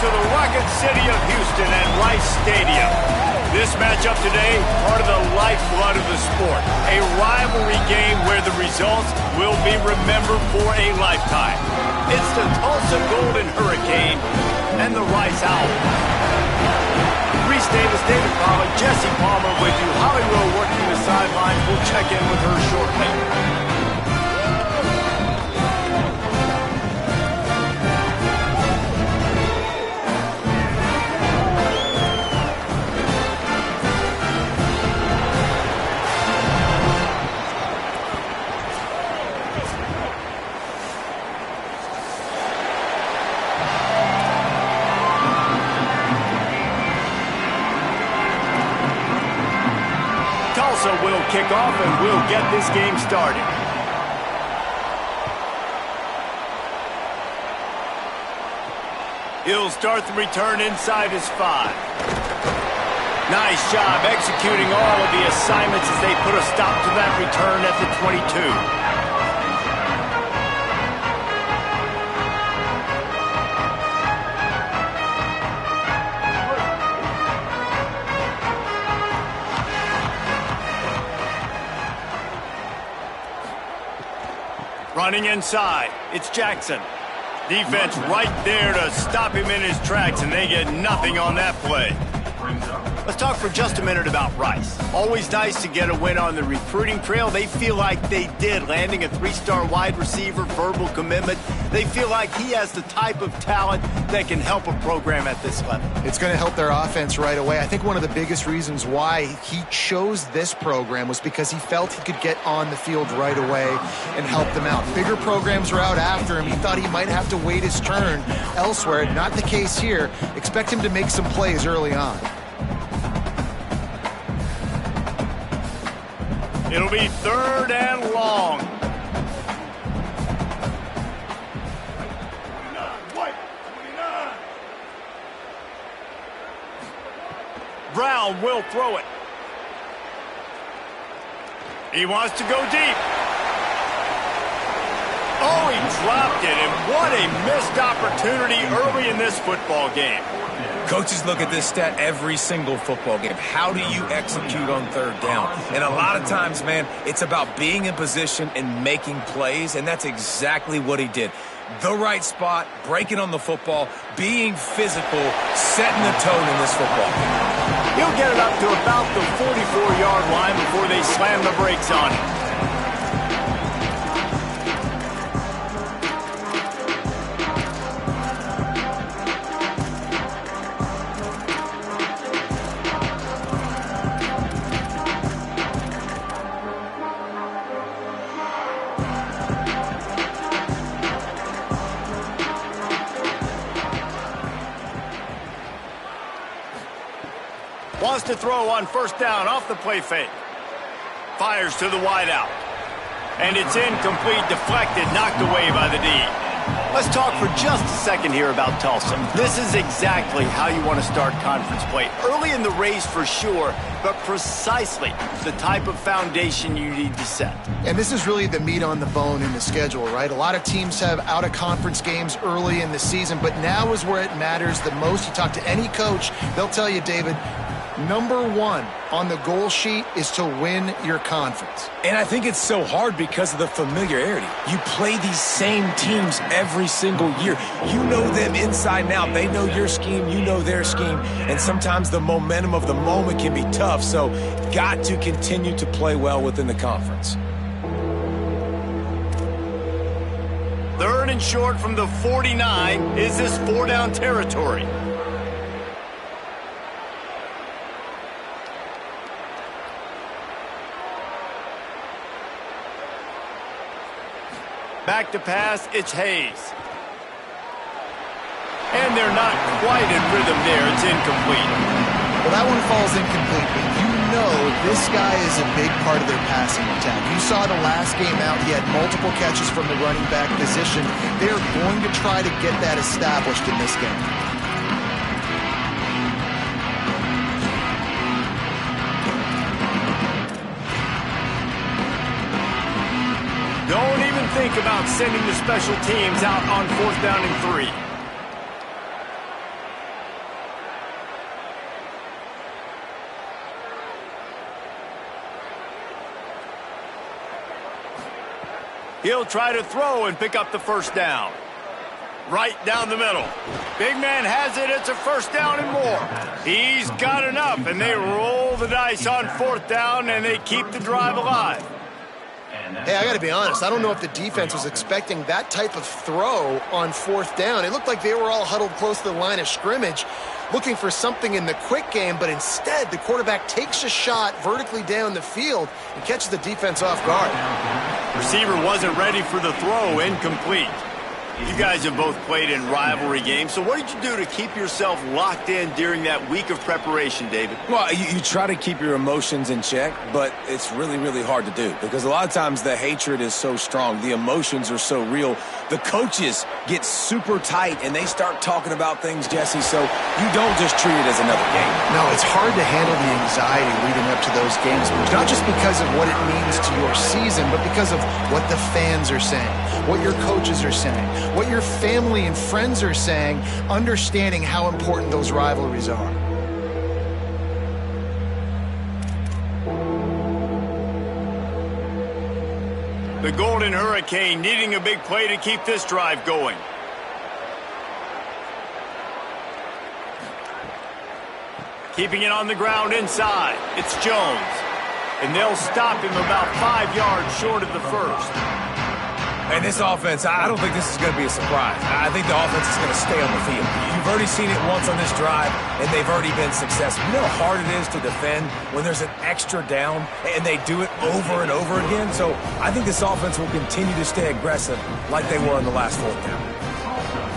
to the Rocket City of Houston and Rice Stadium. This matchup today, part of the lifeblood of the sport. A rivalry game where the results will be remembered for a lifetime. It's the Tulsa Golden Hurricane and the Rice Owls. Reese Davis, David Pollack, Jesse Palmer with you. Holly Rowe working the sidelines. We'll check in with her shortly. Tulsa will kick off and we'll get this game started. He'll start the return inside his 5. Nice job executing all of the assignments as they put a stop to that return at the 22. Running inside, it's Jackson. Defense right there to stop him in his tracks, and they get nothing on that play. Let's talk for just a minute about Rice. Always nice to get a win on the recruiting trail. They feel like they did, landing a 3-star wide receiver, verbal commitment. They feel like he has the type of talent that can help a program at this level. It's going to help their offense right away. I think one of the biggest reasons why he chose this program was because he felt he could get on the field right away and help them out. Bigger programs were out after him. He thought he might have to wait his turn elsewhere. Not the case here. Expect him to make some plays early on. It'll be 3rd and long. Brown will throw it. He wants to go deep. Oh, he dropped it, and what a missed opportunity early in this football game. Coaches look at this stat every single football game. How do you execute on 3rd down? And a lot of times, man, it's about being in position and making plays, and that's exactly what he did. The right spot, breaking on the football, being physical, setting the tone in this football game. He'll get it up to about the 44-yard line before they slam the brakes on him. Wants to throw on 1st down off the play fake. Fires to the wideout. And it's incomplete, deflected, knocked away by the D. Let's talk for just a second here about Tulsa. This is exactly how you want to start conference play. Early in the race for sure, but precisely the type of foundation you need to set. And this is really the meat on the bone in the schedule, right? A lot of teams have out-of-conference games early in the season, but now is where it matters the most. You talk to any coach, they'll tell you, David, number 1 on the goal sheet is to win your conference. And I think it's so hard because of the familiarity. You play these same teams every single year. You know them inside and out. They know your scheme, you know their scheme, and sometimes the momentum of the moment can be tough, so got to continue to play well within the conference. 3rd and short from the 49. Is this 4-down territory? Back to pass, it's Hayes. And they're not quite in rhythm there. It's incomplete. Well, that one falls incomplete, but you know this guy is a big part of their passing attack. You saw the last game out, he had multiple catches from the running back position. They're going to try to get that established in this game. Don't even think about sending the special teams out on 4th down and 3. He'll try to throw and pick up the first down. Right down the middle. Big man has it. It's a first down and more. He's got enough, and they roll the dice on fourth down, and they keep the drive alive. Hey, I got to be honest. I don't know if the defense was expecting that type of throw on fourth down. It looked like they were all huddled close to the line of scrimmage, looking for something in the quick game, but instead the quarterback takes a shot vertically down the field and catches the defense off guard. Receiver wasn't ready for the throw, incomplete. You guys have both played in rivalry games, so what did you do to keep yourself locked in during that week of preparation, David? Well, you try to keep your emotions in check, but it's really, really hard to do because a lot of times the hatred is so strong. The emotions are so real. The coaches get super tight, and they start talking about things, Jesse, so you don't just treat it as another game. No, it's hard to handle the anxiety leading up to those games, not just because of what it means to your season, but because of what the fans are saying, what your coaches are saying, what your family and friends are saying, understanding how important those rivalries are. The Golden Hurricane needing a big play to keep this drive going. Keeping it on the ground inside. It's Jones. And they'll stop him about 5 yards short of the first. And this offense, I don't think this is going to be a surprise. I think the offense is going to stay on the field. You've already seen it once on this drive, and they've already been successful. You know how hard it is to defend when there's an extra down, and they do it over and over again? So I think this offense will continue to stay aggressive like they were in the last fourth down.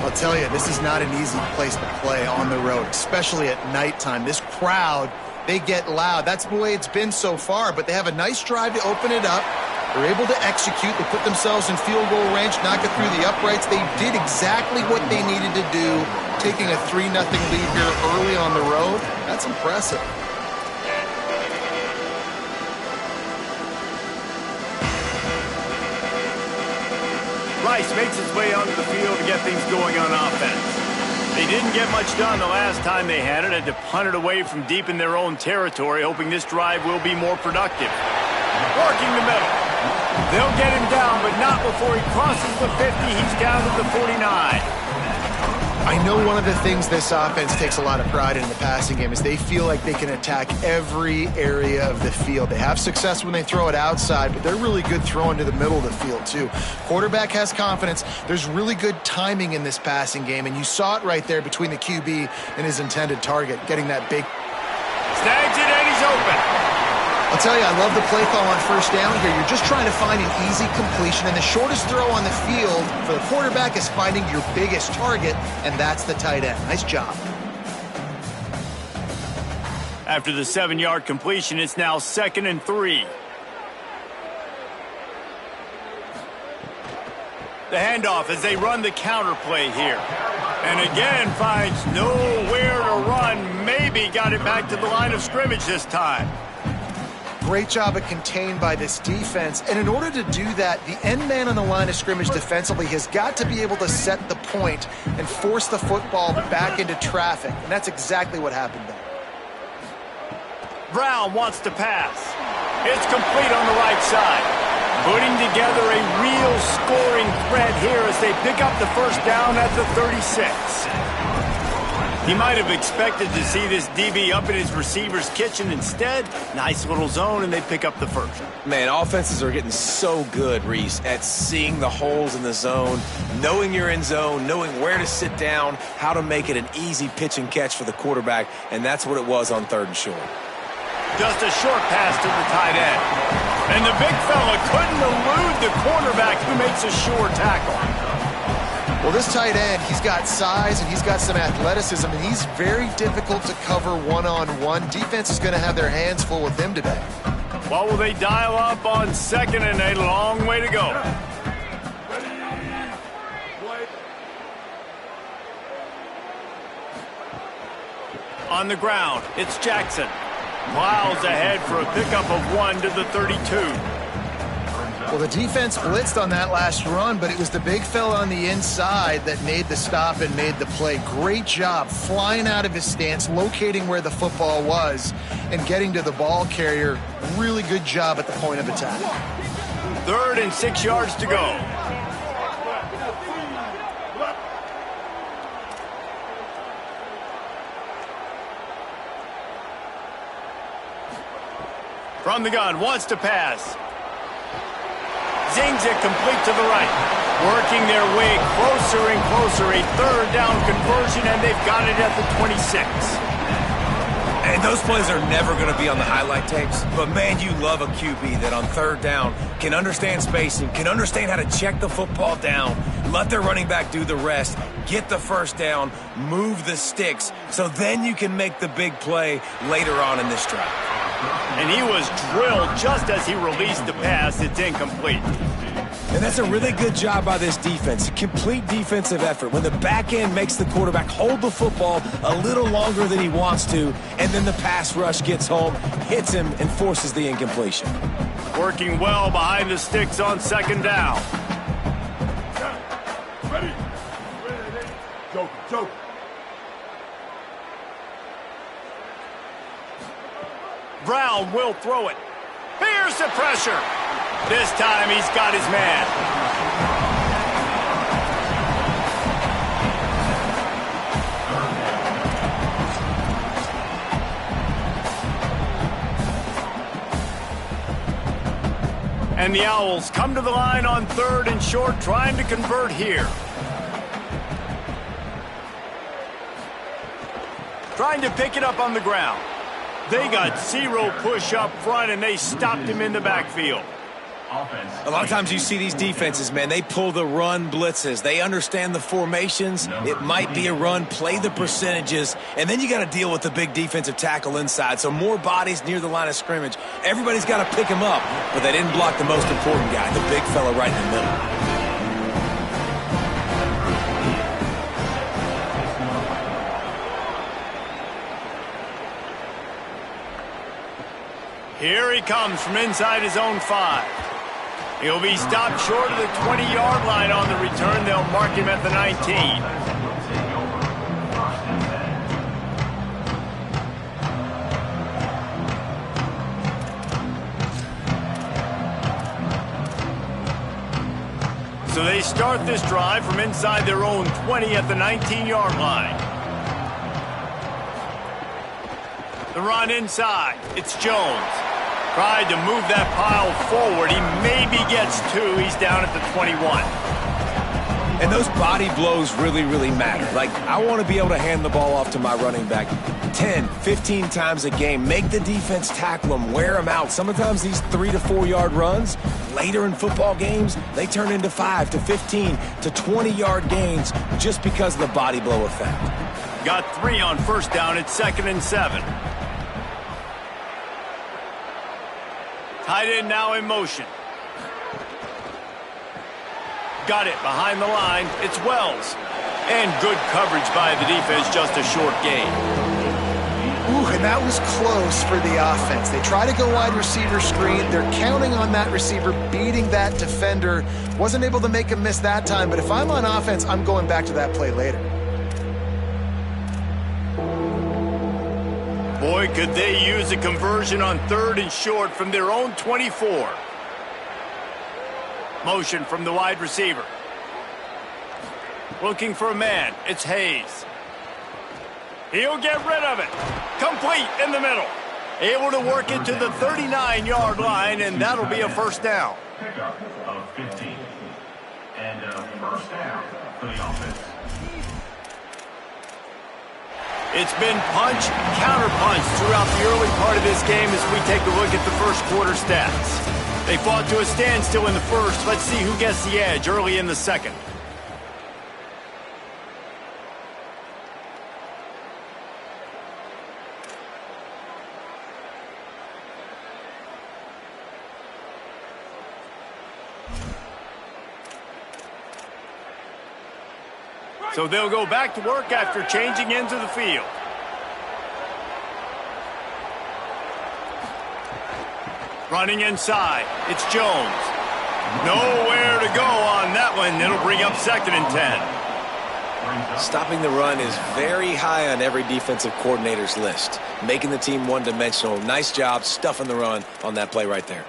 I'll tell you, this is not an easy place to play on the road, especially at nighttime. This crowd, they get loud. That's the way it's been so far, but they have a nice drive to open it up. They're able to execute. They put themselves in field goal range, knock it through the uprights. They did exactly what they needed to do, taking a 3-0 lead here early on the road. That's impressive. Rice makes his way onto the field to get things going on offense. They didn't get much done the last time they had it. Had to punt it away from deep in their own territory, hoping this drive will be more productive. Working the middle. They'll get him down, but not before he crosses the 50. He's down to the 49. I know one of the things this offense takes a lot of pride in the passing game is they feel like they can attack every area of the field. They have success when they throw it outside, but they're really good throwing to the middle of the field too. Quarterback has confidence. There's really good timing in this passing game, and you saw it right there between the QB and his intended target, getting that big. Snags it, and he's open. I'll tell you, I love the play call on first down here. You're just trying to find an easy completion, and the shortest throw on the field for the quarterback is finding your biggest target, and that's the tight end. Nice job. After the 7-yard completion, it's now 2nd and 3. The handoff as they run the counter play here. And again finds nowhere to run. Maybe got it back to the line of scrimmage this time. Great job of contained by this defense. And in order to do that, the end man on the line of scrimmage defensively has got to be able to set the point and force the football back into traffic. And that's exactly what happened there. Brown wants to pass. It's complete on the right side. Putting together a real scoring threat here as they pick up the first down at the 36. He might have expected to see this DB up in his receiver's kitchen. Instead, nice little zone, and they pick up the first. Man, offenses are getting so good, Reese, at seeing the holes in the zone, knowing you're in zone, knowing where to sit down, how to make it an easy pitch and catch for the quarterback, and that's what it was on 3rd and short. Just a short pass to the tight end. And the big fella couldn't elude the cornerback who makes a sure tackle. Well, this tight end, he's got size and he's got some athleticism, and he's very difficult to cover one-on-one. Defense is going to have their hands full with him today. What will they dial up on 2nd and a long way to go? On the ground, it's Jackson. Miles ahead for a pickup of 1 to the 32. Well, the defense blitzed on that last run, but it was the big fella on the inside that made the stop and made the play. Great job flying out of his stance, locating where the football was, and getting to the ball carrier. Really good job at the point of attack. 3rd and 6 yards to go. From the gun, wants to pass. Zings it complete to the right. Working their way closer and closer. A 3rd down conversion, and they've got it at the 26. And those plays are never going to be on the highlight tapes. But, man, you love a QB that on 3rd down can understand spacing, can understand how to check the football down, let their running back do the rest, get the 1st down, move the sticks, so then you can make the big play later on in this drive. And he was drilled just as he released the pass. It's incomplete. And that's a really good job by this defense. A complete defensive effort. When the back end makes the quarterback hold the football a little longer than he wants to, and then the pass rush gets home, hits him, and forces the incompletion. Working well behind the sticks on 2nd down. Ready. Joke. Brown will throw it. Here's the pressure. This time he's got his man. And the Owls come to the line on 3rd and short, trying to convert here. Trying to pick it up on the ground. They got 0 push up front, and they stopped him in the backfield. A lot of times you see these defenses, man, they pull the run blitzes. They understand the formations. It might be a run, play the percentages, and then you got to deal with the big defensive tackle inside. So more bodies near the line of scrimmage. Everybody's got to pick him up, but they didn't block the most important guy, the big fella right in the middle. Here he comes from inside his own 5. He'll be stopped short of the 20-yard line on the return. They'll mark him at the 19. So they start this drive from inside their own 20 at the 19-yard line. The run inside. It's Jones. Tried to move that pile forward. He maybe gets 2. He's down at the 21. And those body blows really, really matter. Like, I want to be able to hand the ball off to my running back 10, 15 times a game. Make the defense tackle him, wear him out. Sometimes these 3 to 4 yard runs, later in football games, they turn into 5 to 15 to 20-yard gains just because of the body blow effect. Got 3 on 1st down. It's 2nd and 7. Tight end now in motion. Got it behind the line. It's Wells. And good coverage by the defense, just a short gain. Ooh, and that was close for the offense. They try to go wide receiver screen. They're counting on that receiver beating that defender. Wasn't able to make him miss that time, but if I'm on offense, I'm going back to that play later. Boy, could they use a conversion on 3rd and short from their own 24. Motion from the wide receiver. Looking for a man. It's Hayes. He'll get rid of it. Complete in the middle. Able to work it to the 39-yard line, and that'll be a 1st down. Pickup of 15. And a 1st down for the offense. It's been punch, counter-punch throughout the early part of this game as we take a look at the first quarter stats. They fought to a standstill in the first. Let's see who gets the edge early in the second. So they'll go back to work after changing into the field. Running inside, it's Jones. Nowhere to go on that one. It'll bring up 2nd and 10. Stopping the run is very high on every defensive coordinator's list. Making the team one-dimensional. Nice job stuffing the run on that play right there.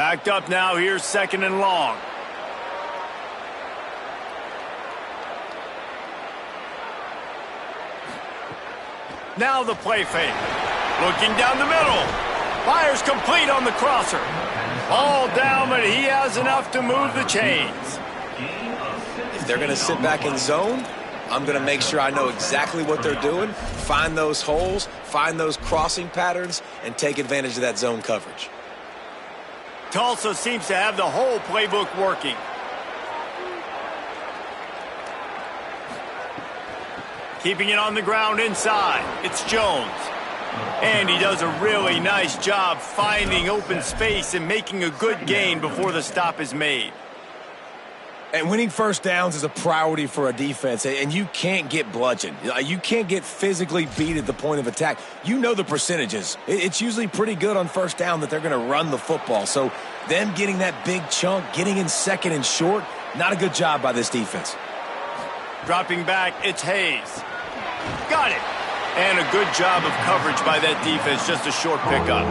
Backed up now, here's 2nd and long. Now the play fake. Looking down the middle. Fires complete on the crosser. Ball down, but he has enough to move the chains. If they're going to sit back in zone, I'm going to make sure I know exactly what they're doing, find those holes, find those crossing patterns, and take advantage of that zone coverage. Tulsa seems to have the whole playbook working. Keeping it on the ground inside. It's Jones. And he does a really nice job finding open space and making a good gain before the stop is made. And winning first downs is a priority for a defense, and you can't get bludgeoned. You can't get physically beat at the point of attack. You know the percentages. It's usually pretty good on first down that they're going to run the football. So them getting that big chunk, getting in 2nd and short, not a good job by this defense. Dropping back, it's Hayes. Got it. And a good job of coverage by that defense, just a short pickup.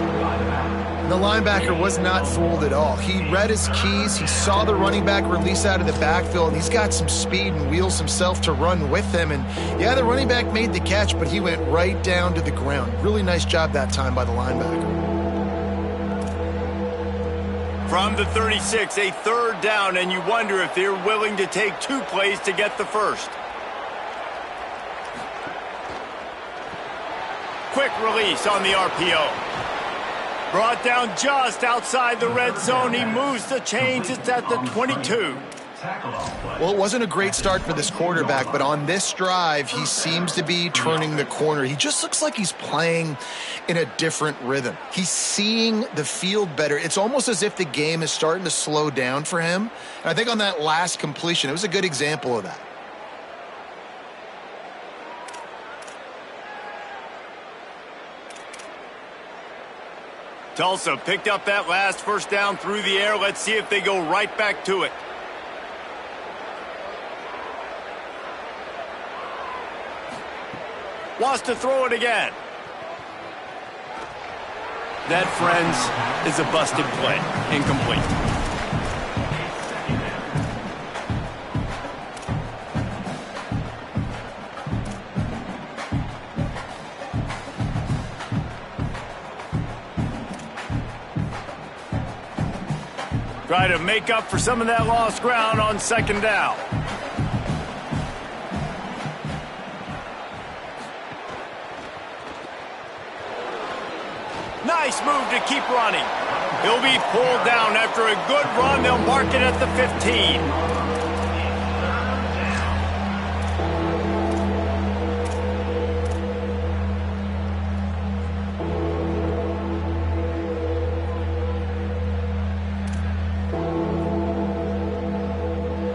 The linebacker was not fooled at all. He read his keys. He saw the running back release out of the backfield, and he's got some speed and wheels himself to run with him. And, yeah, the running back made the catch, but he went right down to the ground. Really nice job that time by the linebacker. From the 36, a 3rd down, and you wonder if they're willing to take 2 plays to get the first. Quick release on the RPO. Brought down just outside the red zone. He moves the chains. It's at the 22. Well, it wasn't a great start for this quarterback, but on this drive, he seems to be turning the corner. He just looks like he's playing in a different rhythm. He's seeing the field better. It's almost as if the game is starting to slow down for him. And I think on that last completion, it was a good example of that. Tulsa picked up that last first down through the air. Let's see if they go right back to it. Wants to throw it again. That, friends, is a busted play. Incomplete. Try to make up for some of that lost ground on 2nd down. Nice move to keep running. He'll be pulled down after a good run. They'll mark it at the 15.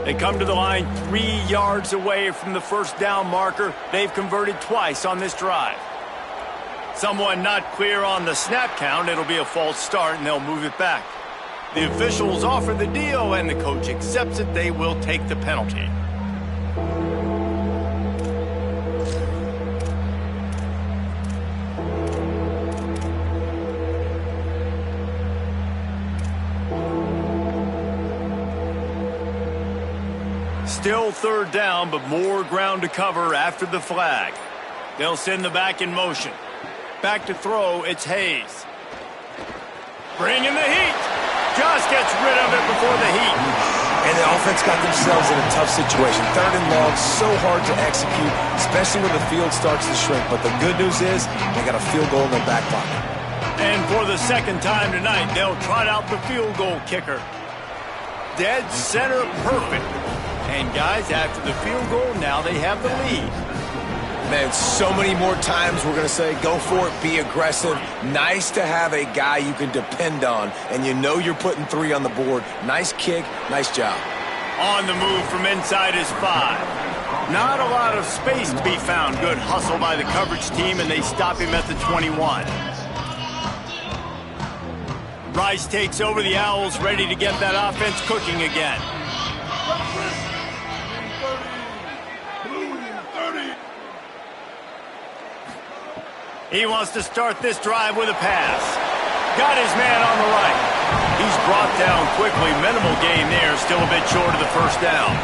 They come to the line 3 yards away from the first down marker. They've converted twice on this drive. Someone not clear on the snap count. It'll be a false start, and they'll move it back. The officials offer the deal, and the coach accepts it. They will take the penalty. Still 3rd down, but more ground to cover after the flag. They'll send the back in motion. Back to throw, it's Hayes. Bringing the heat. Just gets rid of it before the heat. And the offense got themselves in a tough situation. 3rd and long, so hard to execute, especially when the field starts to shrink. But the good news is they got a field goal in their back pocket. And for the 2nd time tonight, they'll trot out the field goal kicker. Dead center perfect. And guys, after the field goal, now they have the lead. Man, so many more times we're going to say, go for it, be aggressive. Nice to have a guy you can depend on, and you know you're putting 3 on the board. Nice kick, nice job. On the move from inside is 5. Not a lot of space to be found. Good hustle by the coverage team, and they stop him at the 21. Rice takes over. The Owls ready to get that offense cooking again. He wants to start this drive with a pass. Got his man on the right. He's brought down quickly. Minimal gain there. Still a bit short of the first down.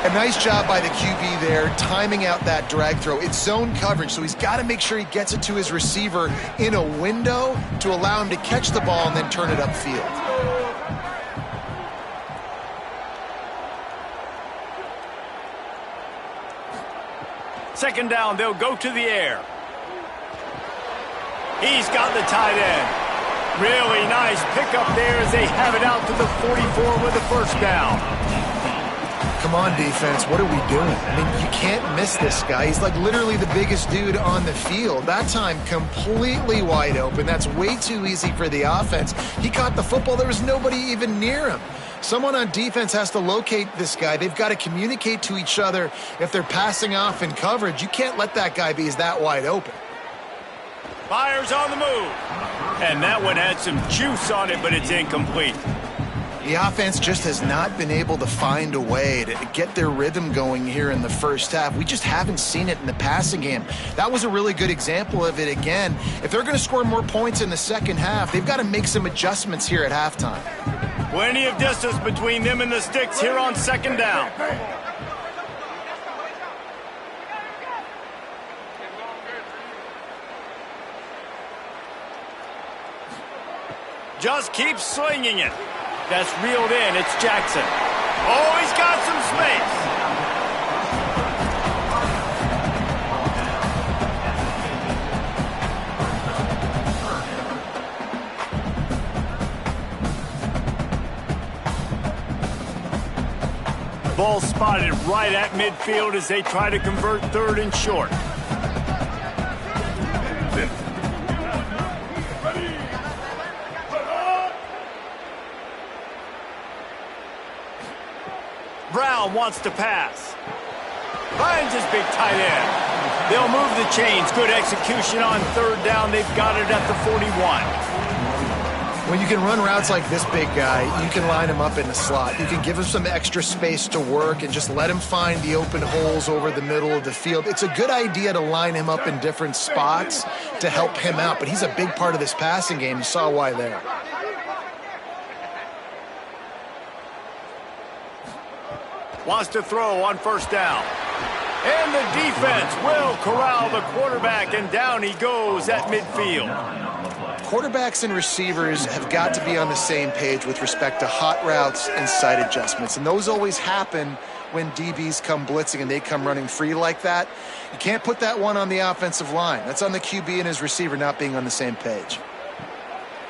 A nice job by the QB there, timing out that drag throw. It's zone coverage, so he's got to make sure he gets it to his receiver in a window to allow him to catch the ball and then turn it upfield. Second down, they'll go to the air. He's got the tight end. Really nice pickup there as they have it out to the 44 with the first down. Come on, defense, what are we doing? I mean, you can't miss this guy. He's like literally the biggest dude on the field. That time, completely wide open. That's way too easy for the offense. He caught the football. There was nobody even near him. Someone on defense has to locate this guy. They've got to communicate to each other if they're passing off in coverage. You can't let that guy be that wide open. Fires on the move. And that one had some juice on it, but it's incomplete. The offense just has not been able to find a way to get their rhythm going here in the first half. We just haven't seen it in the passing game. That was a really good example of it again. If they're going to score more points in the second half, they've got to make some adjustments here at halftime. Plenty of distance between them and the sticks here on second down. Just keep slinging it. That's reeled in. It's Jackson. Oh, he's got some space. Ball spotted right at midfield as they try to convert third and short. Brown wants to pass. Finds his big tight end. They'll move the chains. Good execution on third down. They've got it at the 41. When you can run routes like this big guy, you can line him up in the slot. You can give him some extra space to work and just let him find the open holes over the middle of the field. It's a good idea to line him up in different spots to help him out, but he's a big part of this passing game. You saw why there. Wants to throw on first down. And the defense will corral the quarterback, and down he goes at midfield. Quarterbacks and receivers have got to be on the same page with respect to hot routes and sight adjustments, and those always happen when DBs come blitzing and they come running free like that. You can't put that one on the offensive line. That's on the QB and his receiver not being on the same page.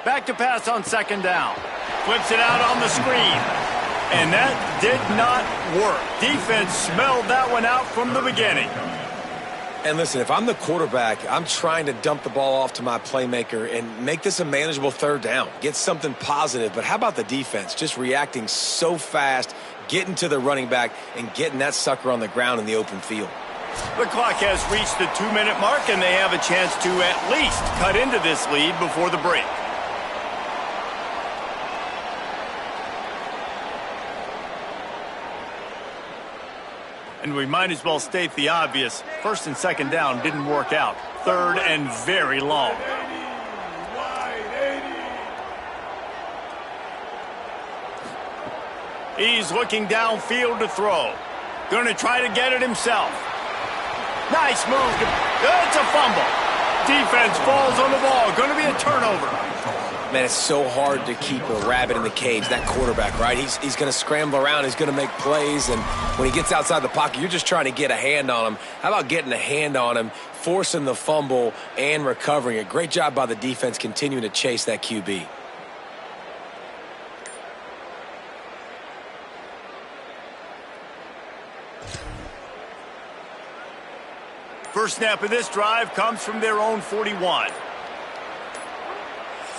Back to pass on second down. Flips it out on the screen. And that did not work. Defense smelled that one out from the beginning. And listen, if I'm the quarterback, I'm trying to dump the ball off to my playmaker and make this a manageable third down. Get something positive. But how about the defense? Just reacting so fast, getting to the running back, and getting that sucker on the ground in the open field. The clock has reached the 2-minute mark, and they have a chance to at least cut into this lead before the break. And we might as well state the obvious. First and second down didn't work out. Third and very long. He's looking downfield to throw. Going to try to get it himself. Nice move. It's a fumble. Defense falls on the ball. Going to be a turnover. Man, it's so hard to keep a rabbit in the cage, that quarterback, right? He's going to scramble around. He's going to make plays, and when he gets outside the pocket, you're just trying to get a hand on him. How about getting a hand on him, forcing the fumble, and recovering it? Great job by the defense continuing to chase that QB. First snap of this drive comes from their own 41.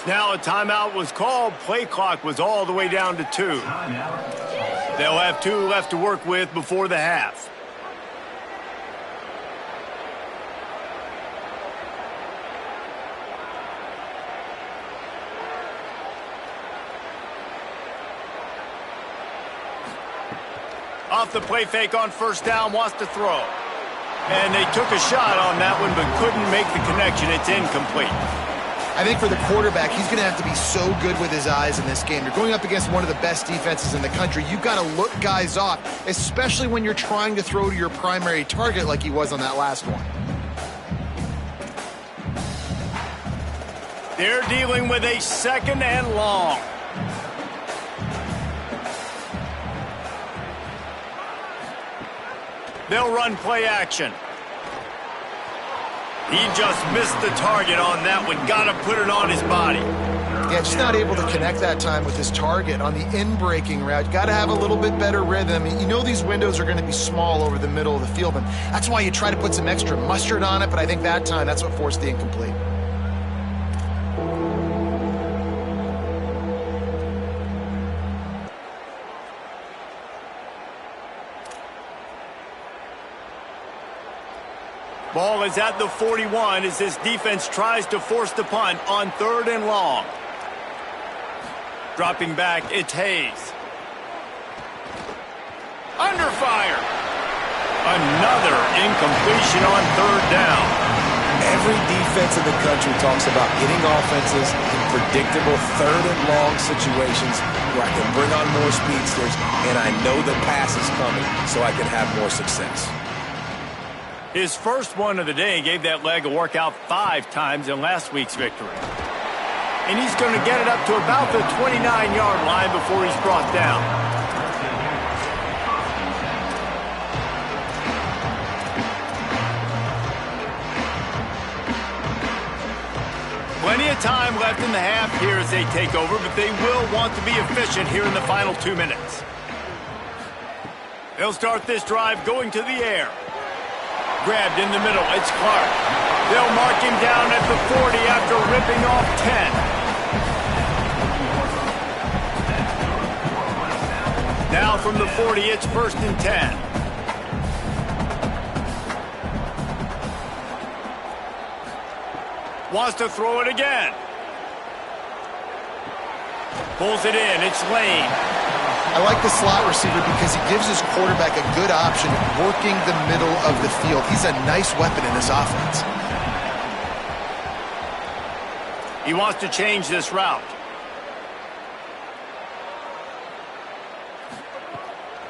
Now a timeout was called. Play clock was all the way down to 2. They'll have 2 left to work with before the half. Off the play fake on first down, wants to throw. And they took a shot on that one but couldn't make the connection. It's incomplete. I think for the quarterback, he's going to have to be so good with his eyes in this game. You're going up against one of the best defenses in the country. You've got to look guys off, especially when you're trying to throw to your primary target like he was on that last one. They're dealing with a 2nd and long. They'll run play action. He just missed the target on that one. Got to put it on his body. Yeah, just not able to connect that time with his target on the in-breaking route. Got to have a little bit better rhythm. You know these windows are going to be small over the middle of the field, and that's why you try to put some extra mustard on it, but I think that time, that's what forced the incomplete. Ball is at the 41 as this defense tries to force the punt on 3rd and long. Dropping back, it's Hayes. Under fire. Another incompletion on 3rd down. Every defense in the country talks about getting offenses in predictable 3rd and long situations where I can bring on more speedsters and I know the pass is coming so I can have more success. His first one of the day gave that leg a workout 5 times in last week's victory. And he's going to get it up to about the 29-yard line before he's brought down. Plenty of time left in the half here as they take over, but they will want to be efficient here in the final 2 minutes. They'll start this drive going to the air. Grabbed in the middle, it's Clark. They'll mark him down at the 40 after ripping off 10. Now from the 40, it's 1st and 10. Wants to throw it again. Pulls it in, it's Lane. I like the slot receiver because he gives his quarterback a good option working the middle of the field. He's a nice weapon in this offense. He wants to change this route.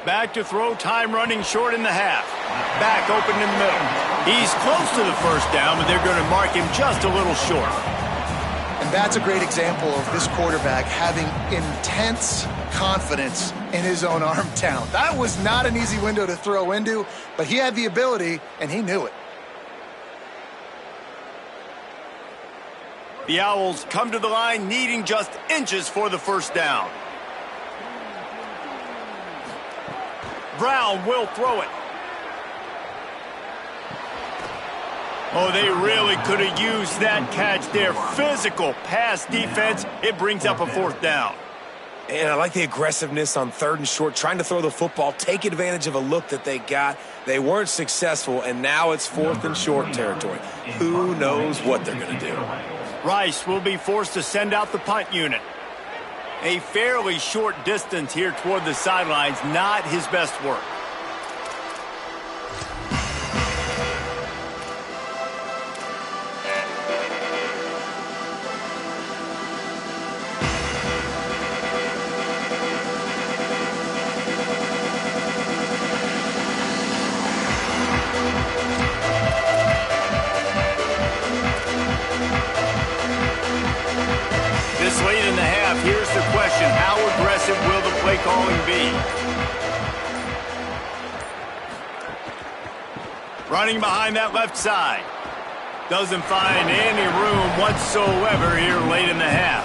Back to throw, time running short in the half. Back open in the middle. He's close to the 1st down, but they're going to mark him just a little short. And that's a great example of this quarterback having intense confidence in his own arm talent. That was not an easy window to throw into, but he had the ability, and he knew it. The Owls come to the line needing just inches for the 1st down. Brown will throw it. Oh, they really could have used that catch there. Physical pass defense. It brings up a 4th down. And I like the aggressiveness on 3rd and short, trying to throw the football, take advantage of a look that they got. They weren't successful, and now it's 4th and short territory. Who knows what they're going to do? Rice will be forced to send out the punt unit. A fairly short distance here toward the sidelines, not his best work. Late in the half, here's the question. How aggressive will the play calling be? Running behind that left side. Doesn't find any room whatsoever here late in the half.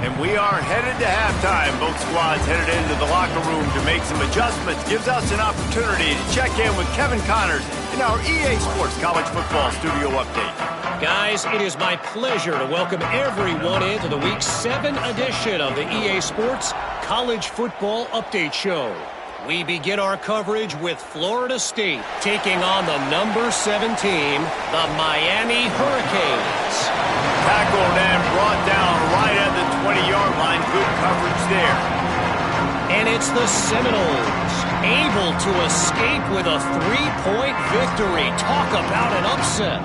And we are headed to halftime. Both squads headed into the locker room to make some adjustments. Gives us an opportunity to check in with Kevin Connors in our EA Sports College Football Studio Update. Guys, it is my pleasure to welcome everyone into the Week 7 edition of the EA Sports College Football Update Show. We begin our coverage with Florida State taking on the number 7 team, the Miami Hurricanes. Tackled and brought down right at the 20-yard line. Good coverage there. And it's the Seminoles, able to escape with a 3-point victory. Talk about an upset.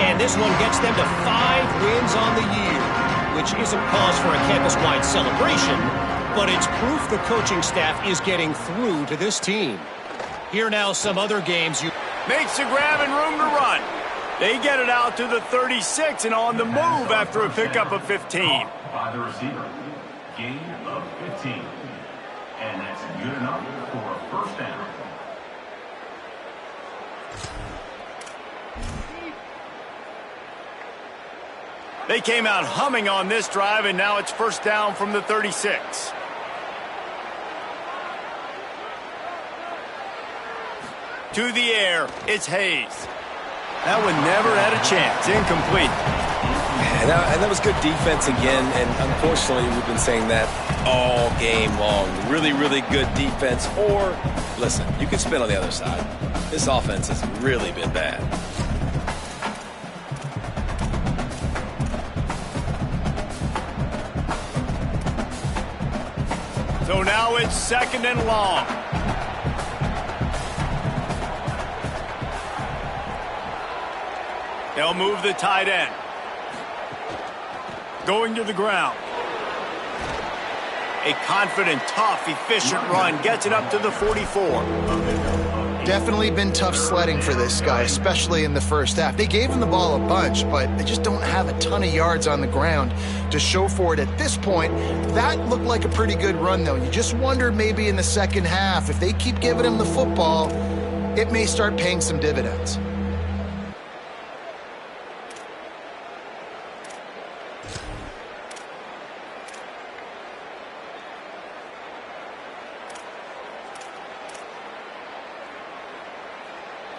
And this one gets them to 5 wins on the year, which isn't cause for a campus-wide celebration, but it's proof the coaching staff is getting through to this team. Here now some other games. Makes the grab and room to run. They get it out to the 36 and on the move after a pickup of 15. By the receiver. Gain of 15. And that's good enough for a first down. They came out humming on this drive, and now it's first down from the 36. To the air, it's Hayes. That one never had a chance. Incomplete. And that was good defense again, and unfortunately we've been saying that all game long. Really, really good defense. Or, listen, you can spin on the other side. This offense has really been bad. So now it's second and long. They'll move the tight end. Going to the ground. A confident, tough, efficient run gets it up to the 44. Definitely been tough sledding for this guy, especially in the first half. They gave him the ball a bunch, but they just don't have a ton of yards on the ground to show for it at this point. That looked like a pretty good run, though. You just wonder maybe in the second half, if they keep giving him the football, it may start paying some dividends.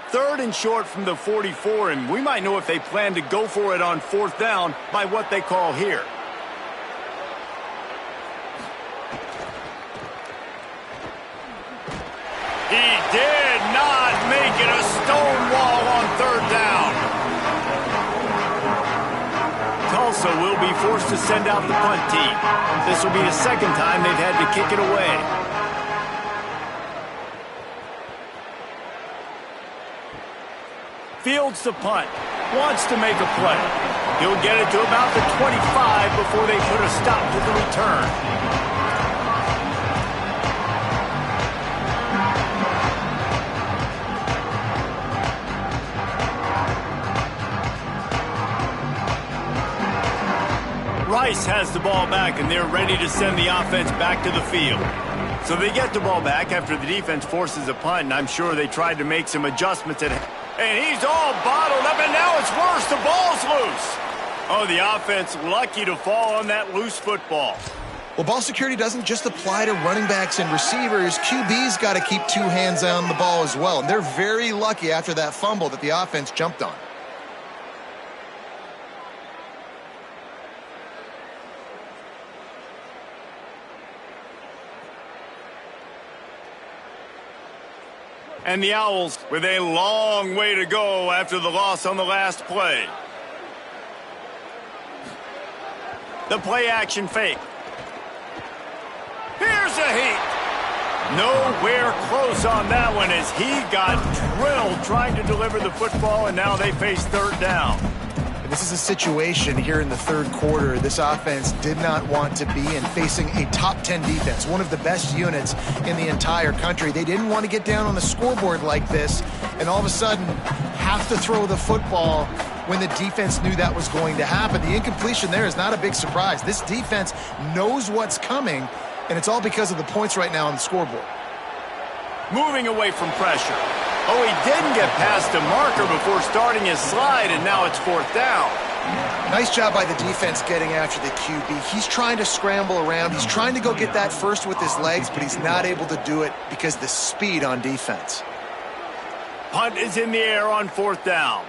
Third and short from the 44, and we might know if they plan to go for it on fourth down by what they call here. He did not make it a stone wall on third down. Tulsa will be forced to send out the punt team. This will be the second time they've had to kick it away. Fields the punt, wants to make a play. He'll get it to about the 25 before they put a stop to the return. Rice has the ball back, and they're ready to send the offense back to the field. So they get the ball back after the defense forces a punt, and I'm sure they tried to make some adjustments at. And he's all bottled up, and now it's worse. The ball's loose. Oh, the offense lucky to fall on that loose football. Well, ball security doesn't just apply to running backs and receivers. QB's got to keep 2 hands on the ball as well. And they're very lucky after that fumble that the offense jumped on. And the Owls with a long way to go after the loss on the last play. The play action fake. Here's a heat. Nowhere close on that one as he got drilled trying to deliver the football, and now they face third down. This is a situation here in the third quarter this offense did not want to be in, facing a top 10 defense, one of the best units in the entire country. They didn't want to get down on the scoreboard like this and all of a sudden have to throw the football when the defense knew that was going to happen. The incompletion there is not a big surprise. This defense knows what's coming, and it's all because of the points right now on the scoreboard. Moving away from pressure. Oh, he didn't get past the marker before starting his slide, and now it's fourth down. Nice job by the defense getting after the QB. He's trying to scramble around. He's trying to go get that first with his legs, but he's not able to do it because of the speed on defense. Punt is in the air on fourth down.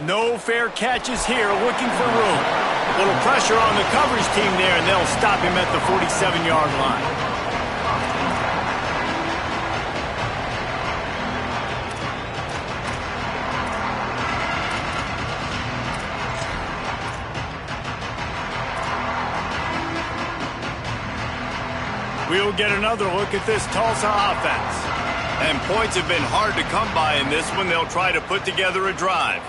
No fair catches here, looking for room. A little pressure on the coverage team there, and they'll stop him at the 47-yard line. We'll get another look at this Tulsa offense. And points have been hard to come by in this one. They'll try to put together a drive.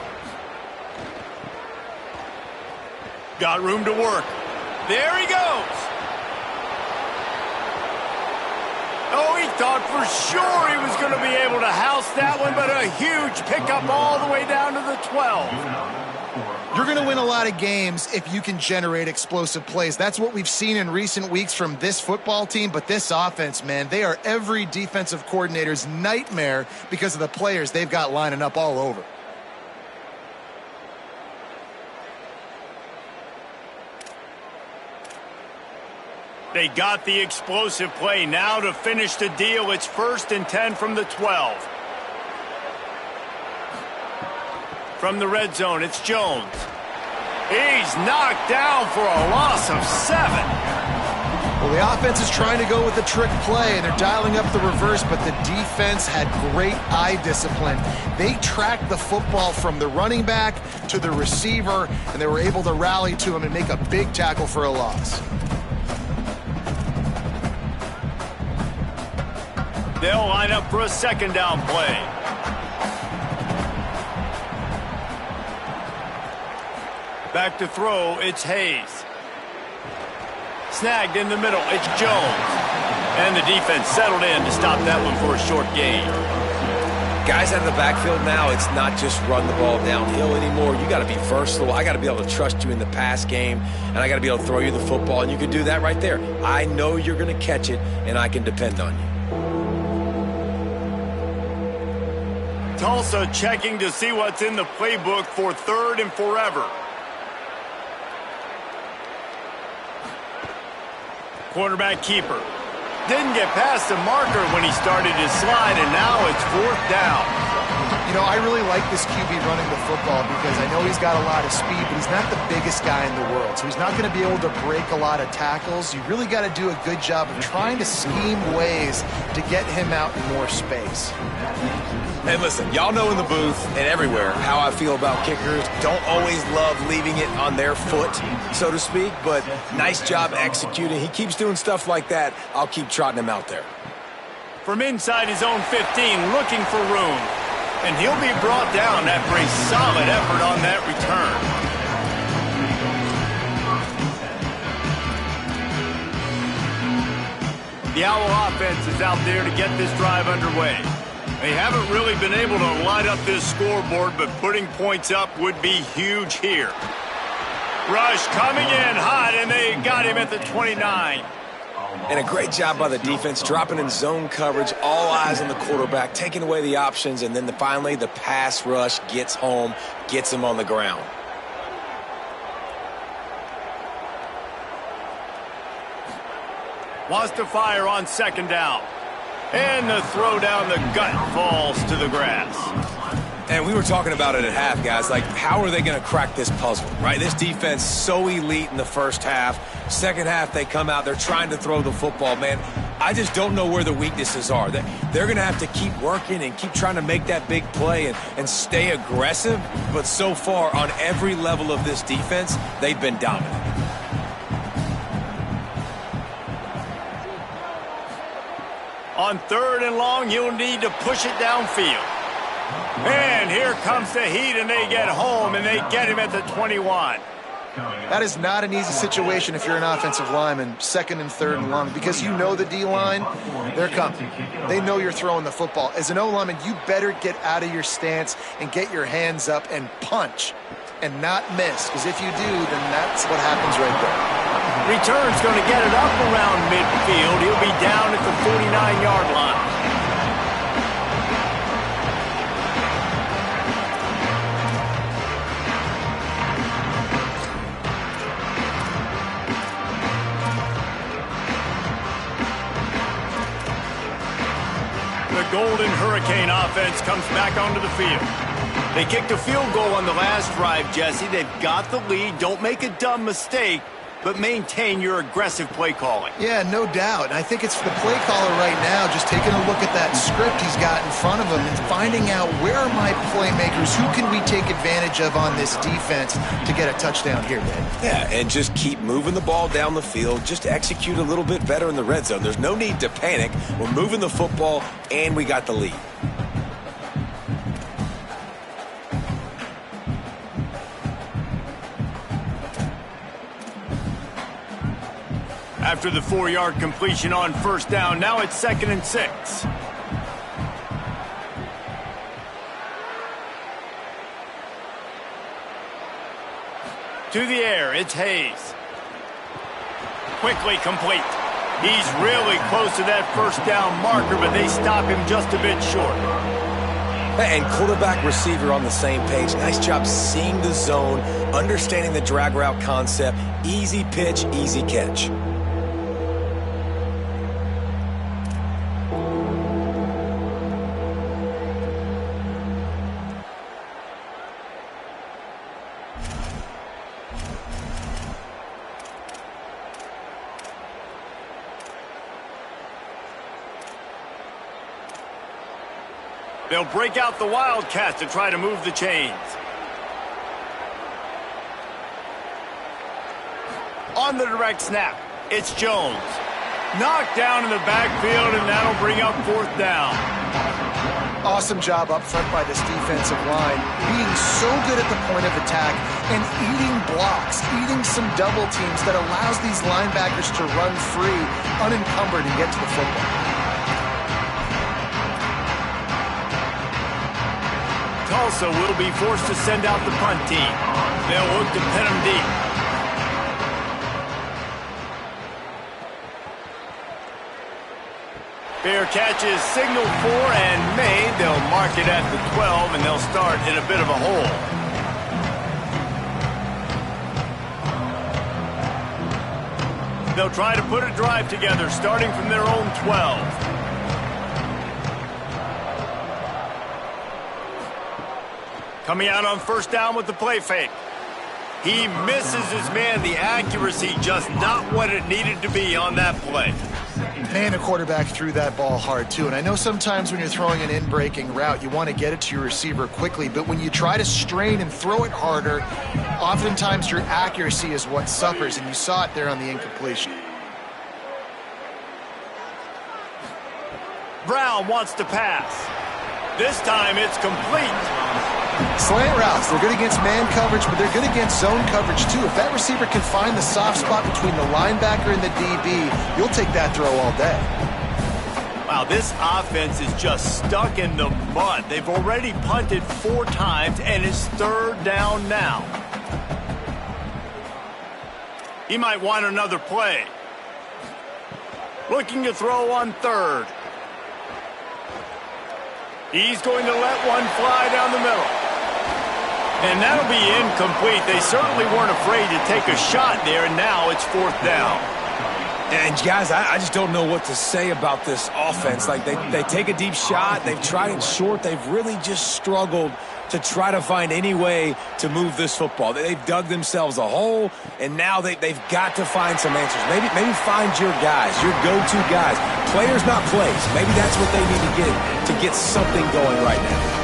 Got room to work. There he goes. Oh, he thought for sure he was going to be able to house that one, but a huge pickup all the way down to the 12. You're going to win a lot of games if you can generate explosive plays. That's what we've seen in recent weeks from this football team, but this offense, man, they are every defensive coordinator's nightmare because of the players they've got lining up all over. They got the explosive play. Now to finish the deal, it's 1st and 10 from the 12. From the red zone, it's Jones. He's knocked down for a loss of 7. Well, the offense is trying to go with the trick play, and they're dialing up the reverse, but the defense had great eye discipline. They tracked the football from the running back to the receiver, and they were able to rally to him and make a big tackle for a loss. They'll line up for a 2nd down play. Back to throw, it's Hayes. Snagged in the middle, it's Jones. And the defense settled in to stop that one for a short gain. Guys out of the backfield now, it's not just run the ball downhill anymore. You got to be versatile. I got to be able to trust you in the pass game, and I got to be able to throw you the football, and you can do that right there. I know you're going to catch it, and I can depend on you. Tulsa checking to see what's in the playbook for 3rd and forever. Quarterback keeper. Didn't get past the marker when he started his slide, and now it's 4th down. You know, I really like this QB running the football because I know he's got a lot of speed, but he's not the biggest guy in the world. So he's not going to be able to break a lot of tackles. You really got to do a good job of trying to scheme ways to get him out in more space. Hey, listen, y'all know in the booth and everywhere how I feel about kickers. Don't always love leaving it on their foot, so to speak, but nice job executing. He keeps doing stuff like that. I'll keep trotting him out there. From inside his own 15, looking for room. And he'll be brought down after a solid effort on that return. The Owl offense is out there to get this drive underway. They haven't really been able to light up this scoreboard, but putting points up would be huge here. Rush coming in hot, and they got him at the 29. And a great job by the defense, dropping in zone coverage, all eyes on the quarterback, taking away the options, and then finally the pass rush gets home, gets him on the ground. Wants to fire on 2nd down. And the throw down the gut falls to the grass. And we were talking about it at half, guys. Like, how are they going to crack this puzzle, right? This defense so elite in the first half. Second half, they come out. They're trying to throw the football, man. I just don't know where the weaknesses are. They're going to have to keep working and keep trying to make that big play and stay aggressive. But so far, on every level of this defense, they've been dominant. On 3rd and long, you'll need to push it downfield. And here comes the heat, and they get home, and they get him at the 21. That is not an easy situation if you're an offensive lineman, 2nd and 3rd and long, because you know the D-line, they're coming. They know you're throwing the football. As an O-lineman, you better get out of your stance and get your hands up and punch and not miss, because if you do, then that's what happens right there. Return's going to get it up around midfield. He'll be down at the 49-yard line. The Golden Hurricane offense comes back onto the field. They kicked a field goal on the last drive, Jesse. They've got the lead. Don't make a dumb mistake. but maintain your aggressive play calling. Yeah, no doubt. And I think it's the play caller right now just taking a look at that script he's got in front of him and finding out where are my playmakers, who can we take advantage of on this defense to get a touchdown here, Dave. Yeah, and just keep moving the ball down the field. Just execute a little bit better in the red zone. There's no need to panic. We're moving the football, and we got the lead. After the 4-yard completion on first down, now it's 2nd and 6. To the air, it's Hayes. Quickly complete. He's really close to that first down marker, but they stop him just a bit short. And quarterback receiver on the same page. Nice job seeing the zone, understanding the drag route concept. Easy pitch, easy catch. They'll break out the Wildcats to try to move the chains. On the direct snap, it's Jones. Knocked down in the backfield, and that'll bring up 4th down. Awesome job up front by this defensive line, being so good at the point of attack and eating blocks, eating some double teams that allows these linebackers to run free, unencumbered, and get to the football. Tulsa will be forced to send out the punt team. They'll look to pin them deep. Fair catch is signaled for and made. They'll mark it at the 12, and they'll start in a bit of a hole. They'll try to put a drive together, starting from their own 12. Coming out on first down with the play fake. He misses his man. The accuracy just not what it needed to be on that play. Man, the quarterback threw that ball hard, too. And I know sometimes when you're throwing an in-breaking route, you want to get it to your receiver quickly. But when you try to strain and throw it harder, oftentimes your accuracy is what suffers. And you saw it there on the incompletion. Brown wants to pass. This time it's complete. Slant routes, they're good against man coverage, but they're good against zone coverage too. If that receiver can find the soft spot between the linebacker and the DB, you'll take that throw all day. Wow, this offense is just stuck in the mud. They've already punted 4 times, and it's 3rd down now. He might want another play. Looking to throw on 3rd. He's going to let one fly down the middle. And that'll be incomplete. They certainly weren't afraid to take a shot there, and now it's 4th down. And guys, I just don't know what to say about this offense. Like they take a deep shot, they've tried it short, they've really just struggled to try to find any way to move this football. They've dug themselves a hole, and now they've got to find some answers. Maybe find your guys, your go-to guys. Players, not plays. Maybe that's what they need to get something going right now.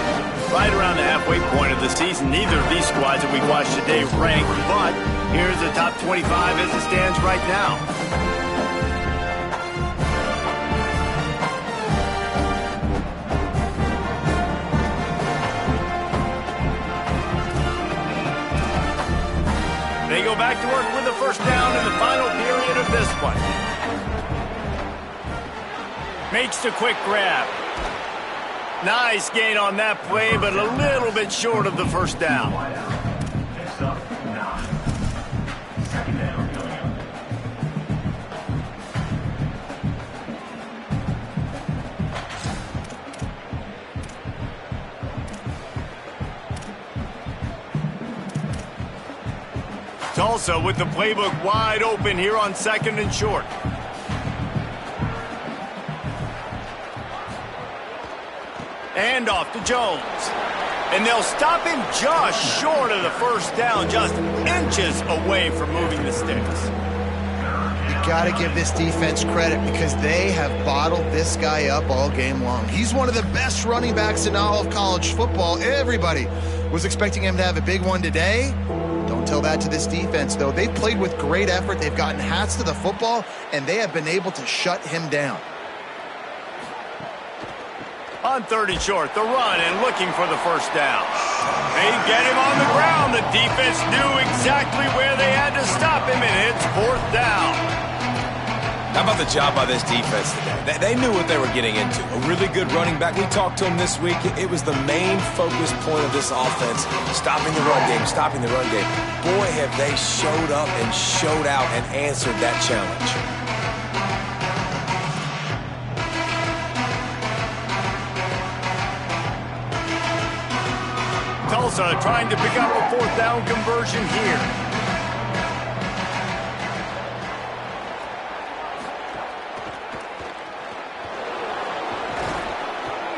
Right around the halfway point of the season, neither of these squads that we watched today ranked, but here's the top 25 as it stands right now. They go back to work with the first down in the final period of this one. Makes the quick grab. Nice gain on that play, but a little bit short of the first down. Next up, 9. 2nd down coming up. Tulsa with the playbook wide open here on 2nd and short. Hand off to Jones. And they'll stop him just short of the first down, just inches away from moving the sticks. got to give this defense credit because they have bottled this guy up all game long. He's one of the best running backs in all of college football. Everybody was expecting him to have a big one today. Don't tell that to this defense, though. They've played with great effort. They've gotten hats to the football, and they have been able to shut him down. On 3rd and short, the run and looking for the first down. They get him on the ground. The defense knew exactly where they had to stop him, and it's 4th down. How about the job by this defense today? They knew what they were getting into. A really good running back. We talked to him this week. It was the main focus point of this offense, stopping the run game, stopping the run game. Boy, have they showed up and showed out and answered that challenge. Tulsa trying to pick up a 4th down conversion here.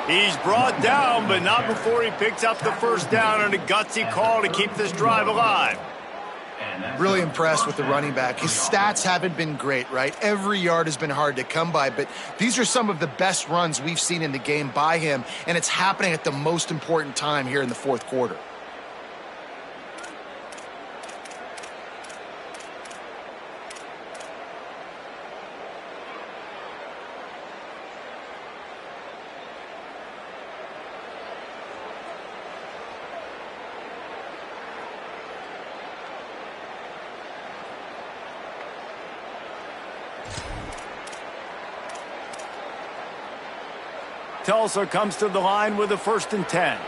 He's brought down, but not before he picks up the first down and a gutsy call to keep this drive alive. Really impressed with the running back. His stats haven't been great, right? Every yard has been hard to come by, but these are some of the best runs we've seen in the game by him, and it's happening at the most important time here in the 4th quarter. Tulsa comes to the line with a 1st and 10.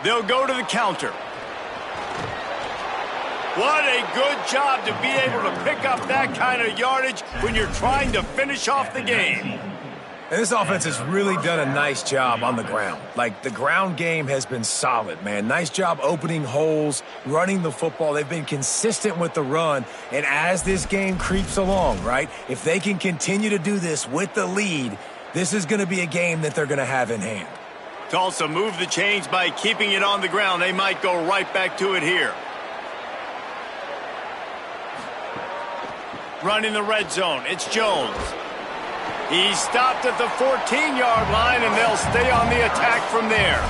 They'll go to the counter. What a good job to be able to pick up that kind of yardage when you're trying to finish off the game. And this offense has really done a nice job on the ground. Like, the ground game has been solid, man. Nice job opening holes, running the football. They've been consistent with the run. And as this game creeps along, right, if they can continue to do this with the lead, this is going to be a game that they're going to have in hand. Tulsa moved the chains by keeping it on the ground. They might go right back to it here. Running the red zone, it's Jones. He's stopped at the 14-yard line, and they'll stay on the attack from there.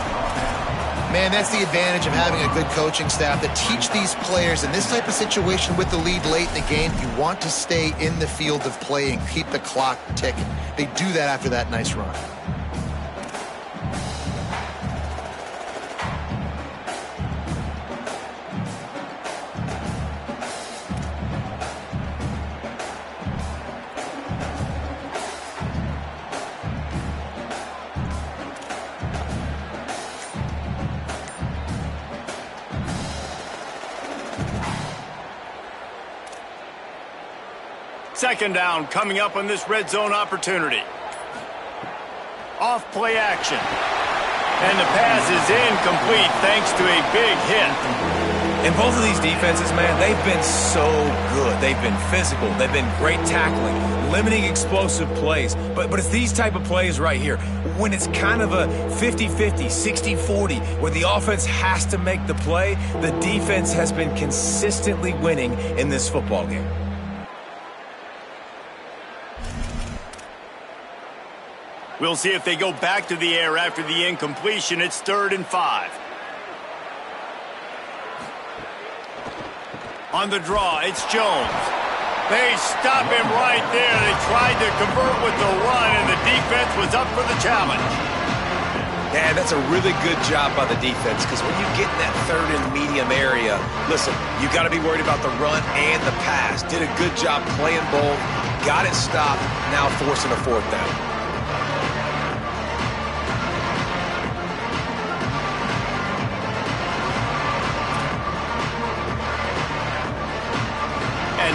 Man, that's the advantage of having a good coaching staff that teach these players in this type of situation with the lead late in the game. You want to stay in the field of play and keep the clock ticking. They do that after that nice run. Second down coming up on this red zone opportunity. Off play action. And the pass is incomplete thanks to a big hit. And both of these defenses, man, they've been so good. They've been physical. They've been great tackling, limiting explosive plays. But it's these type of plays right here, when it's kind of a 50-50, 60-40, where the offense has to make the play, the defense has been consistently winning in this football game. We'll see if they go back to the air after the incompletion. It's 3rd and 5. On the draw, it's Jones. They stop him right there. They tried to convert with the run, and the defense was up for the challenge. Yeah, that's a really good job by the defense, because when you get in that 3rd and medium area, listen, you got to be worried about the run and the pass. Did a good job playing both, got it stopped, now forcing a 4th down.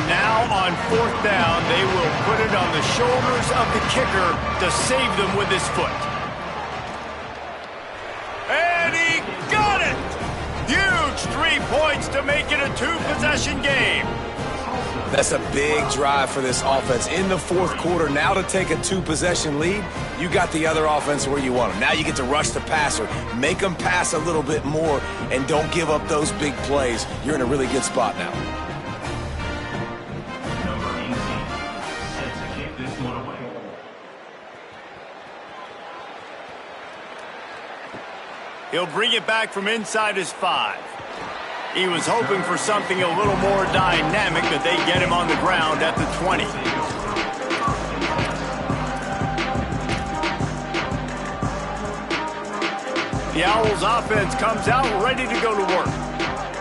Now on 4th down, they will put it on the shoulders of the kicker to save them with his foot. And he got it! Huge 3 points to make it a 2-possession game. That's a big drive for this offense in the fourth quarter. Now to take a 2-possession lead, you got the other offense where you want them. Now you get to rush the passer, make them pass a little bit more, and don't give up those big plays. You're in a really good spot now. Number 18 set to kick this one away. He'll bring it back from inside his 5. He was hoping for something a little more dynamic, but they get him on the ground at the 20. The Owls offense comes out ready to go to work.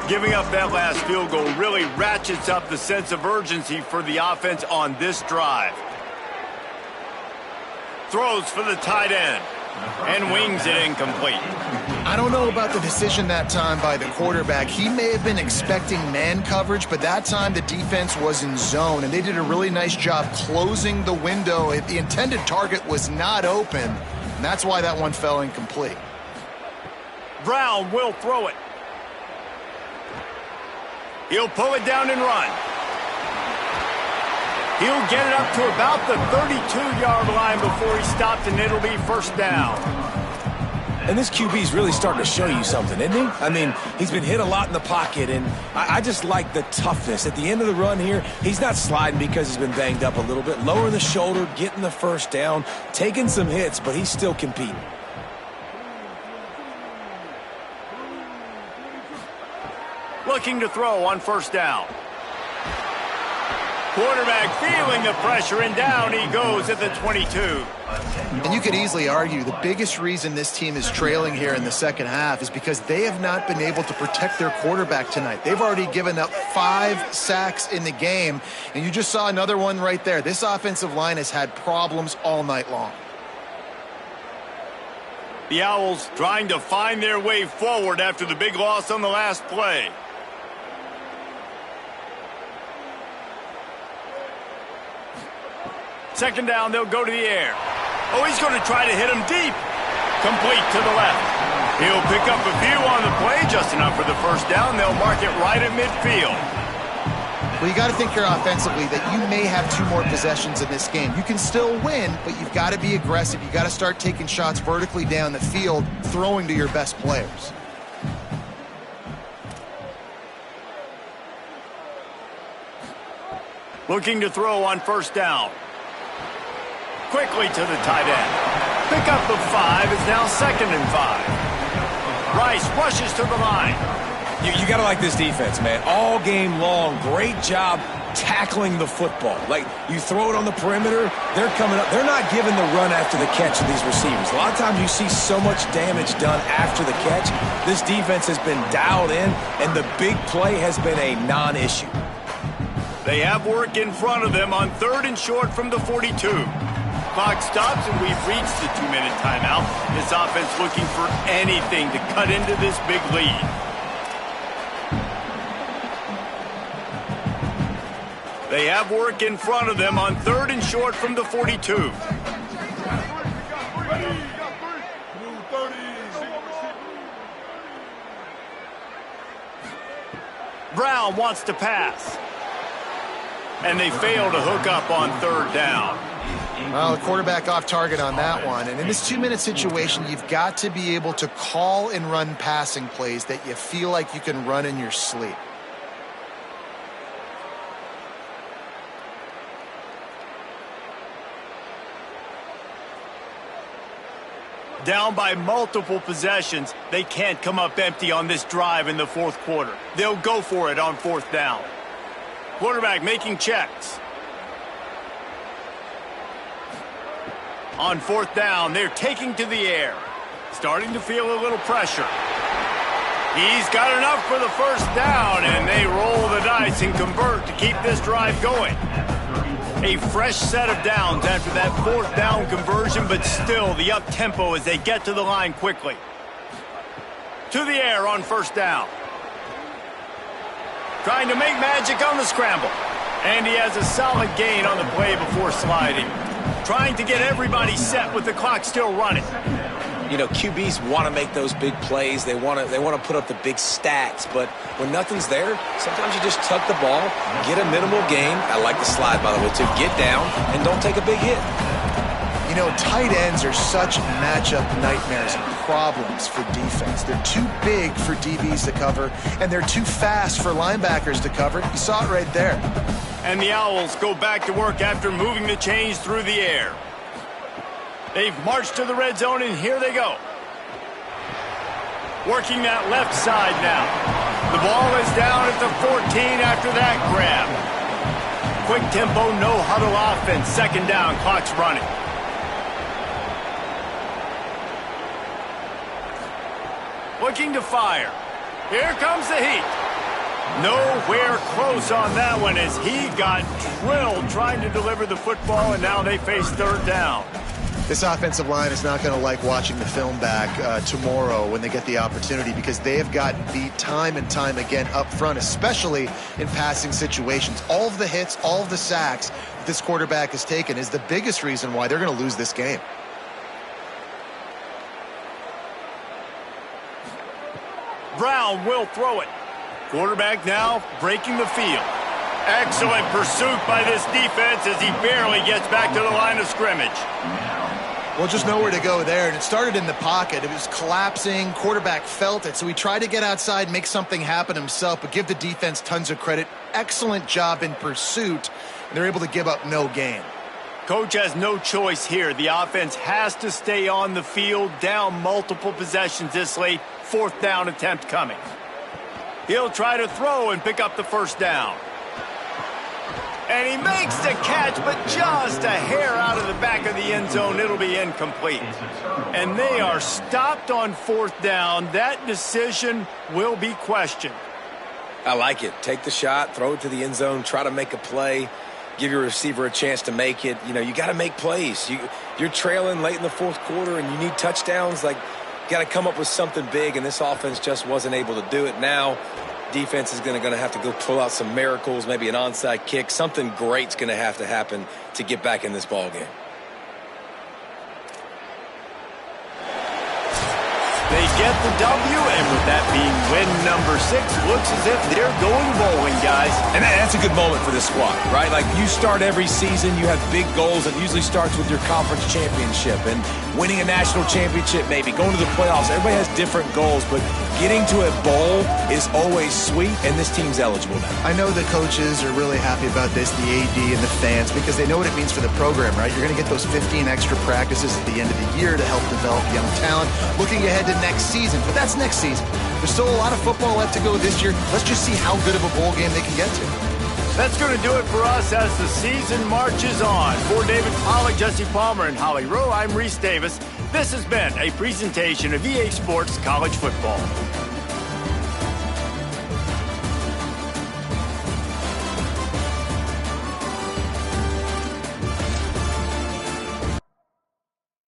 Giving up that last field goal really ratchets up the sense of urgency for the offense on this drive. Throws for the tight end and wings it incomplete. I don't know about the decision that time by the quarterback. He may have been expecting man coverage, but that time the defense was in zone, and they did a really nice job closing the window. The intended target was not open, and that's why that one fell incomplete. Brown will throw it. He'll pull it down and run. He'll get it up to about the 32-yard line before he stops, and it'll be first down. And this QB's really starting to show you something, isn't he? I mean, he's been hit a lot in the pocket, and I just like the toughness. At the end of the run here, he's not sliding because he's been banged up a little bit. Lowering the shoulder, getting the first down, taking some hits, but he's still competing. Looking to throw on first down. Quarterback feeling the pressure, and down he goes at the 22. And you could easily argue the biggest reason this team is trailing here in the second half is because they have not been able to protect their quarterback tonight. They've already given up 5 sacks in the game, and you just saw another one right there. This offensive line has had problems all night long. The Owls trying to find their way forward after the big loss on the last play. Second down, they'll go to the air. Oh, he's going to try to hit him deep. Complete to the left. He'll pick up a few on the play, just enough for the first down. They'll mark it right at midfield. Well, you got to think here offensively that you may have 2 more possessions in this game. You can still win, but you've got to be aggressive. You've got to start taking shots vertically down the field, throwing to your best players. Looking to throw on first down. Quickly to the tight end. Pick up the 5. It's now 2nd and 5. Rice rushes to the line. You got to like this defense, man. All game long, great job tackling the football. Like, you throw it on the perimeter, they're coming up. They're not giving the run after the catch to these receivers. A lot of times you see so much damage done after the catch. This defense has been dialed in, and the big play has been a non-issue. They have work in front of them on 3rd and short from the 42. Clock stops, and we've reached the 2-minute timeout. This offense looking for anything to cut into this big lead. They have work in front of them on 3rd and short from the 42. Brown wants to pass. And they fail to hook up on 3rd down. Well, the quarterback off target on that one. And in this 2-minute situation, you've got to be able to call and run passing plays that you feel like you can run in your sleep. Down by multiple possessions, they can't come up empty on this drive in the 4th quarter. They'll go for it on 4th down. Quarterback making checks. On 4th down, they're taking to the air. Starting to feel a little pressure. He's got enough for the first down, and they roll the dice and convert to keep this drive going. A fresh set of downs after that 4th down conversion, but still the up-tempo as they get to the line quickly. To the air on 1st down. Trying to make magic on the scramble. And he has a solid gain on the play before sliding. Trying to get everybody set with the clock still running. You know, QBs want to make those big plays. They want to put up the big stats. But when nothing's there, sometimes you just tuck the ball, get a minimal gain. I like the slide, by the way, too. Get down and don't take a big hit. You know, tight ends are such matchup nightmares and problems for defense. They're too big for DBs to cover, and they're too fast for linebackers to cover. You saw it right there. And the Owls go back to work after moving the chains through the air. They've marched to the red zone, and here they go. Working that left side now. The ball is down at the 14 after that grab. Quick tempo, no huddle offense. Second down, clock's running. Looking to fire. Here comes the heat. Nowhere close on that one as he got drilled trying to deliver the football, and now they face third down. This offensive line is not going to like watching the film back tomorrow when they get the opportunity, because they have gotten beat time and time again up front, especially in passing situations. All of the hits, all of the sacks this quarterback has taken is the biggest reason why they're going to lose this game. Brown will throw it. Quarterback now breaking the field. Excellent pursuit by this defense as he barely gets back to the line of scrimmage. Well, just nowhere to go there, and it started in the pocket. It was collapsing. Quarterback felt it, so he tried to get outside, make something happen himself, but give the defense tons of credit. Excellent job in pursuit, and they're able to give up no gain. Coach has no choice here. The offense has to stay on the field, down multiple possessions this late. Fourth down attempt coming. He'll try to throw and pick up the first down. And he makes the catch, but just a hair out of the back of the end zone. It'll be incomplete. And they are stopped on fourth down. That decision will be questioned. I like it. Take the shot, throw it to the end zone, try to make a play, give your receiver a chance to make it. You know, you got to make plays. You're trailing late in the fourth quarter and you need touchdowns. Like, got to come up with something big, and this offense just wasn't able to do it. Now defense is going to have to go pull out some miracles, maybe an onside kick. Something great's going to have to happen to get back in this ball game. They get the W, and with that being win number 6, looks as if they're going bowling, guys. And that's a good moment for this squad, right? Like, you start every season, you have big goals. It usually starts with your conference championship and winning a national championship, maybe going to the playoffs. Everybody has different goals, but getting to a bowl is always sweet, and this team's eligible now. I know the coaches are really happy about this, the AD and the fans, because they know what it means for the program, right? You're going to get those 15 extra practices at the end of the year to help develop young talent. Looking ahead to next season, but that's next season. There's still a lot of football left to go this year. Let's just see how good of a bowl game they can get to. That's going to do it for us as the season marches on. For David Pollack, Jesse Palmer, and Holly Rowe, I'm Reese Davis. This has been a presentation of EA Sports College Football.